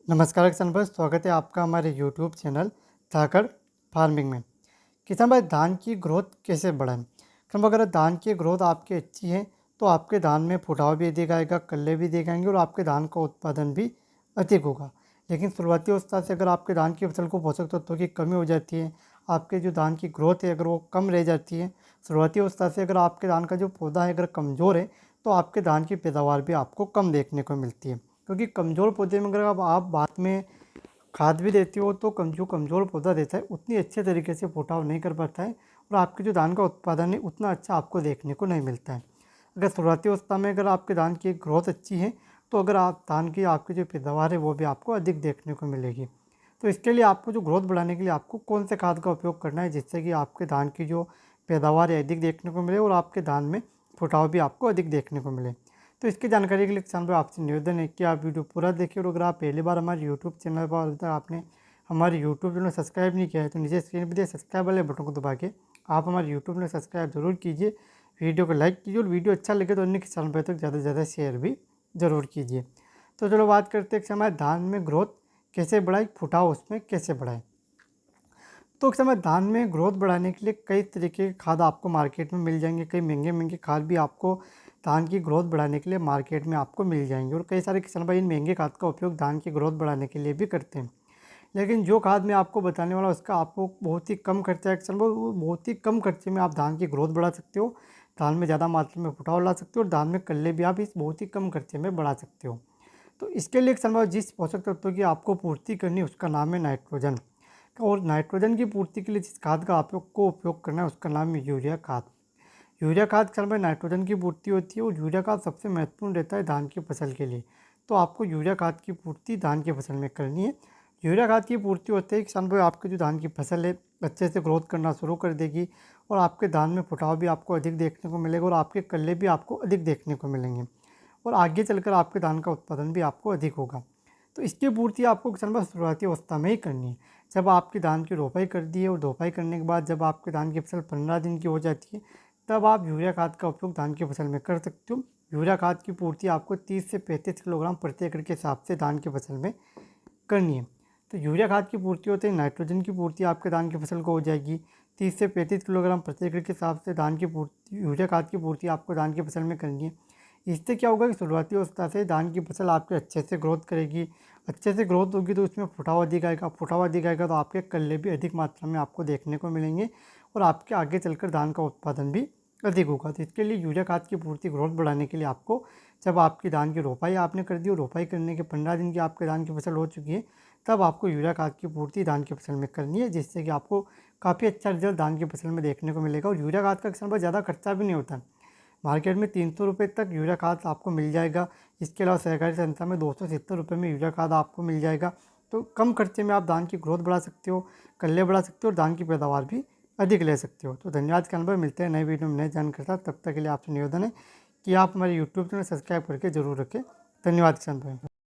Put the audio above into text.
नमस्कार किसान भाई, स्वागत है आपका हमारे यूट्यूब चैनल धाकड़ फार्मिंग में। किसान भाई, धान की ग्रोथ कैसे बढ़ाएं? किसान भाई, अगर धान की ग्रोथ आपकी अच्छी है तो आपके धान में फुटाव भी अधिक आएगा, कल्ले भी अधिक आएंगे और आपके धान का उत्पादन भी अधिक होगा। लेकिन शुरुआती अवस्था से अगर आपके धान की फसल को पोषक तत्वों की कमी हो जाती है, आपके जो धान की ग्रोथ है अगर वो कम रह जाती है, शुरुआती अवस्था से अगर आपके धान का जो पौधा है अगर कमज़ोर है, तो आपके धान की पैदावार भी आपको कम देखने को मिलती है। क्योंकि कमज़ोर पौधे में अगर आप बाद में खाद भी देती हो तो जो कमज़ोर पौधा देता है उतनी अच्छे तरीके से पोटाव नहीं कर पाता है और आपके जो धान का उत्पादन है उतना अच्छा आपको देखने को नहीं मिलता है। अगर शुरुआती अवस्था में अगर आपके धान की ग्रोथ अच्छी है तो अगर आप धान की आपकी जो पैदावार है वो भी आपको अधिक देखने को मिलेगी। तो इसके लिए आपको जो ग्रोथ बढ़ाने के लिए आपको कौन से खाद का उपयोग करना है जिससे कि आपके धान की जो पैदावार है अधिक देखने को मिले और आपके धान में फुटाव भी आपको अधिक देखने को मिले। तो इसकी जानकारी के लिए किसान भाई आपसे निवेदन है कि आप वीडियो पूरा देखिए और अगर आप पहली बार हमारे यूट्यूब चैनल पर अभी तक आपने हमारे यूट्यूब चैनल सब्सक्राइब नहीं किया है तो नीचे स्क्रीन पर दिए सब्सक्राइब वाले बटन को दबा के आप हमारे यूट्यूब चैनल सब्सक्राइब जरूर कीजिए, वीडियो को लाइक कीजिए और वीडियो अच्छा लगे तो अन्य किसान भाई तक ज़्यादा से ज़्यादा शेयर भी ज़रूर कीजिए। तो चलो बात करते हैं कि हमारे धान में ग्रोथ कैसे बढ़ाए, फुटाव उसमें कैसे बढ़ाए। तो इस समय धान में ग्रोथ बढ़ाने के लिए कई तरीके के खाद आपको मार्केट में मिल जाएंगे, कई महंगे महंगे खाद भी आपको धान की ग्रोथ बढ़ाने के लिए मार्केट में आपको मिल जाएंगे और कई सारे किसान भाई इन महंगे खाद का उपयोग धान की ग्रोथ बढ़ाने के लिए भी करते हैं। लेकिन जो खाद मैं आपको बताने वाला उसका आपको बहुत ही कम खर्चा है किसान भाई, वो बहुत ही कम खर्चे में आप धान की ग्रोथ बढ़ा सकते हो, धान में ज़्यादा मात्रा में फुटाव ला सकते हो और धान में कल्ले भी आप इस बहुत ही कम खर्चे में बढ़ा सकते हो। तो इसके लिए किसान भाई जिस पोषक तत्वों की आपको पूर्ति करनी है उसका नाम है नाइट्रोजन। और नाइट्रोजन की पूर्ति के लिए जिस खाद का आपको उपयोग करना है उसका नाम है यूरिया खाद। यूरिया खाद के में नाइट्रोजन की पूर्ति होती है और यूरिया खाद सबसे महत्वपूर्ण रहता है धान की फसल के लिए। तो आपको यूरिया खाद की पूर्ति धान की फसल में करनी है। यूरिया खाद की पूर्ति होते ही किसान भाई आपकी जो धान की फसल है अच्छे से ग्रोथ करना शुरू कर देगी और आपके धान में फुटाव भी आपको अधिक देखने को मिलेगा और आपके कल्ले भी आपको अधिक देखने को मिलेंगे और आगे चलकर आपके धान का उत्पादन भी आपको अधिक होगा। तो इसकी पूर्ति आपको किसान भाई शुरुआती अवस्था में ही करनी है। जब आपकी धान की रोपाई कर दी है और रोपाई करने के बाद जब आपके धान की फसल 15 दिन की हो जाती है तब आप यूरिया खाद का उपयोग धान की फसल में कर सकते हो। यूरिया खाद की पूर्ति आपको 30 से 35 किलोग्राम प्रति एकड़ के हिसाब से धान की फसल में करनी है। तो यूरिया खाद की पूर्ति होते ही नाइट्रोजन की पूर्ति आपके धान की फसल को हो जाएगी। 30 से 35 किलोग्राम प्रति एकड़ के हिसाब से धान की पूर्ति यूरिया खाद की पूर्ति आपको धान की फसल में करनी है। इससे क्या होगा कि शुरुआती अवस्था से धान की फसल आपके अच्छे से ग्रोथ करेगी। अच्छे से ग्रोथ होगी तो उसमें फुटाव अधिक आएगा, फुटाव अधिक आएगा तो आपके कल्ले भी अधिक मात्रा में आपको देखने को मिलेंगे और आपके आगे चलकर धान का उत्पादन भी अधिक होगा। तो इसके लिए यूरिया खाद की पूर्ति ग्रोथ बढ़ाने के लिए आपको जब आपकी धान की रोपाई आपने कर दी और रोपाई करने के 15 दिन की आपके धान की फसल हो चुकी है तब आपको यूरिया खाद की पूर्ति धान की फसल में करनी है, जिससे कि आपको काफ़ी अच्छा रिजल्ट धान की फसल में देखने को मिलेगा। और यूरिया खाद का किसान भाई ज़्यादा खर्चा भी नहीं होता। मार्केट में 300 रुपये तक यूरिया खाद आपको मिल जाएगा। इसके अलावा सहकारी संस्था में 270 रुपये में यूरिया खाद आपको मिल जाएगा। तो कम खर्चे में आप धान की ग्रोथ बढ़ा सकते हो, कल्ले बढ़ा सकते हो और धान की पैदावार भी अधिक ले सकते हो। तो धन्यवाद किसान भाई, मिलते हैं नए वीडियो में नए जानकारी के साथ। तब तक के लिए आपसे निवेदन है कि आप हमारे यूट्यूब चैनल सब्सक्राइब करके जरूर रखें। धन्यवाद किसान भाई।